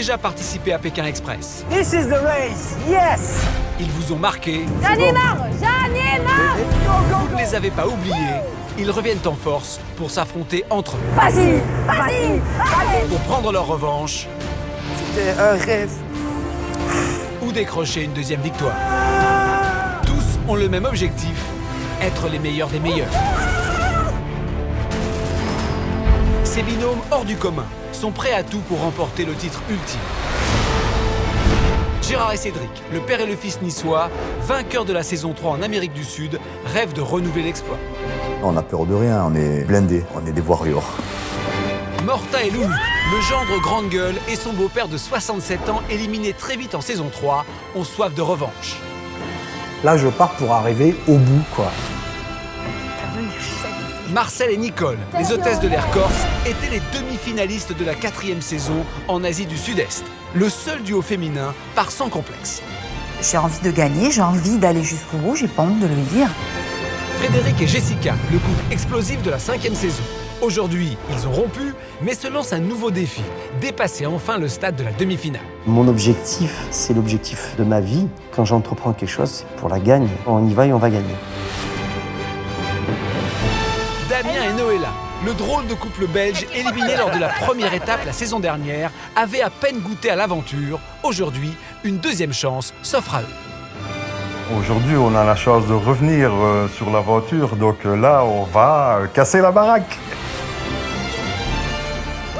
déjà participé à Pékin Express. This is the race, yes! Ils vous ont marqué. J'en ai marre! J'en ai marre! Vous ne les avez pas oubliés. Ils reviennent en force pour s'affronter entre eux. Vas-y! Vas-y! Vas-y! Pour prendre leur revanche C'était un rêve. ou décrocher une deuxième victoire. Tous ont le même objectif, être les meilleurs des meilleurs. Ces binômes hors du commun sont prêts à tout pour remporter le titre ultime. Gérard et Cédric, le père et le fils niçois, vainqueurs de la saison 3 en Amérique du Sud, rêvent de renouveler l'exploit. On n'a peur de rien, on est blindés, on est des warriors. Morta et Loulou, le gendre grande gueule et son beau-père de 67 ans, éliminés très vite en saison 3, ont soif de revanche. Là, je pars pour arriver au bout, quoi. Marcel et Nicole, les hôtesses de l'air corse, étaient les demi-finalistes de la 4e saison en Asie du Sud-Est. Le seul duo féminin part sans complexe. J'ai envie de gagner, j'ai envie d'aller jusqu'au bout, j'ai pas honte de le dire. Frédéric et Jessica, le couple explosif de la 5e saison. Aujourd'hui, ils ont rompu, mais se lancent un nouveau défi, dépasser enfin le stade de la demi-finale. Mon objectif, c'est l'objectif de ma vie. Quand j'entreprends quelque chose, c'est pour la gagne. On y va et on va gagner. Damien et Noëlla, le drôle de couple belge éliminé lors de la première étape la saison dernière, avaient à peine goûté à l'aventure. Aujourd'hui, une deuxième chance s'offre à eux. Aujourd'hui, on a la chance de revenir sur l'aventure, donc là, on va casser la baraque.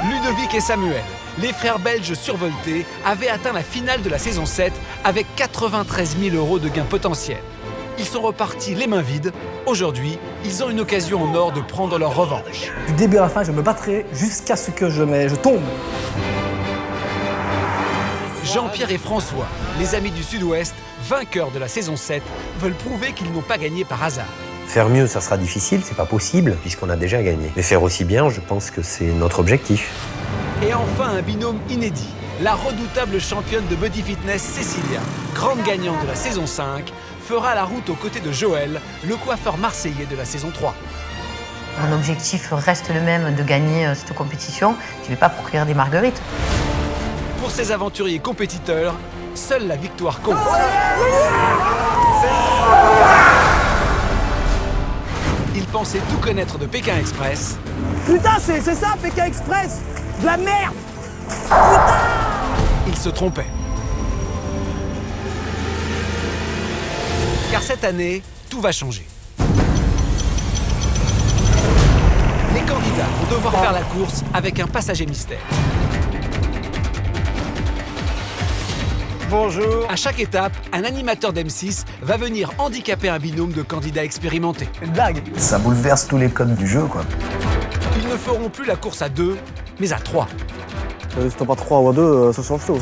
Ludovic et Samuel, les frères belges survoltés, avaient atteint la finale de la saison 7 avec 93 000 € de gains potentiels. Ils sont repartis les mains vides. Aujourd'hui, ils ont une occasion en or de prendre leur revanche. Du début à la fin, je me battrai jusqu'à ce que je tombe. Jean-Pierre et François, les amis du Sud-Ouest, vainqueurs de la saison 7, veulent prouver qu'ils n'ont pas gagné par hasard. Faire mieux, ça sera difficile, c'est pas possible, puisqu'on a déjà gagné. Mais faire aussi bien, je pense que c'est notre objectif. Et enfin, un binôme inédit. La redoutable championne de body fitness Cécilia, grande gagnante de la saison 5, fera la route aux côtés de Joël, le coiffeur marseillais de la saison 3. Mon objectif reste le même, de gagner cette compétition. Je vais pas pour cueillir des marguerites. Pour ces aventuriers compétiteurs, seule la victoire compte. Ils pensaient tout connaître de Pékin Express. Putain, c'est ça, Pékin Express! De la merde! Ils se trompaient. Car cette année, tout va changer. Les candidats vont devoir faire la course avec un passager mystère. Bonjour. À chaque étape, un animateur d'M6 va venir handicaper un binôme de candidats expérimentés. Une blague. Ça bouleverse tous les codes du jeu, quoi. Ils ne feront plus la course à 2, mais à 3. Si t'as pas 3 ou à 2, ça change tout.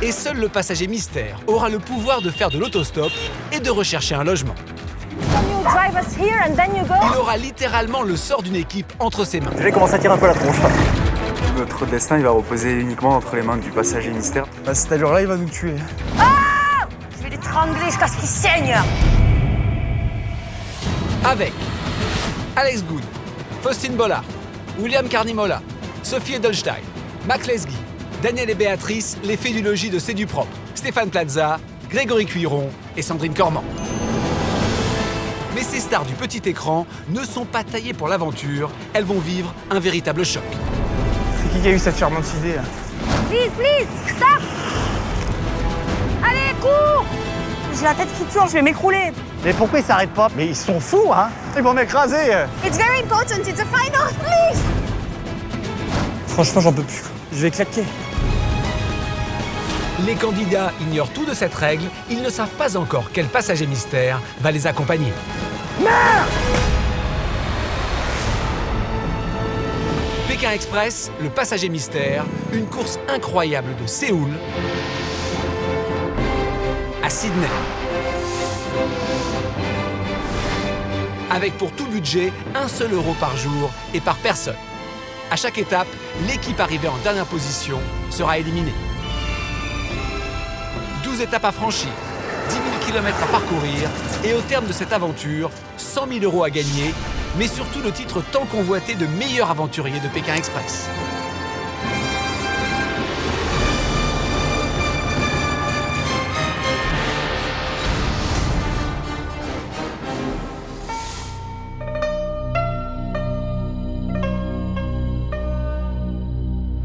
Et seul le passager mystère aura le pouvoir de faire de l'autostop et de rechercher un logement. You drive us here and then you go. Il aura littéralement le sort d'une équipe entre ses mains. Je vais commencer à tirer un peu la tronche. Notre destin, il va reposer uniquement entre les mains du passager mystère. Cet allure-là, il va nous tuer. Je vais l'étrangler jusqu'à ce qu'il saigne. Avec Alex Good, Faustine Bollard, William Carnimola, Sophie Edelstein, Mac Lesguy, Daniel et Béatrice, les fées du logis de C'est du propre, Stéphane Plaza, Grégory Cuiron et Sandrine Cormand. Mais ces stars du petit écran ne sont pas taillées pour l'aventure, elles vont vivre un véritable choc. C'est qui a eu cette charmante idée, là? Please, stop. Allez, cours. J'ai la tête qui tourne, je vais m'écrouler. Mais pourquoi ils s'arrêtent pas? Mais ils sont fous, hein? Ils vont m'écraser. It's very important, it's a final, please. Franchement, j'en peux plus. Je vais claquer. Les candidats ignorent tout de cette règle, ils ne savent pas encore quel passager mystère va les accompagner. Pékin Express, le passager mystère, une course incroyable de Séoul à Sydney. Avec pour tout budget, 1 seul euro par jour et par personne. À chaque étape, l'équipe arrivée en dernière position sera éliminée. 12 étapes à franchir, 10 000 km à parcourir et au terme de cette aventure, 100 000 € à gagner, mais surtout le titre tant convoité de meilleur aventurier de Pékin Express.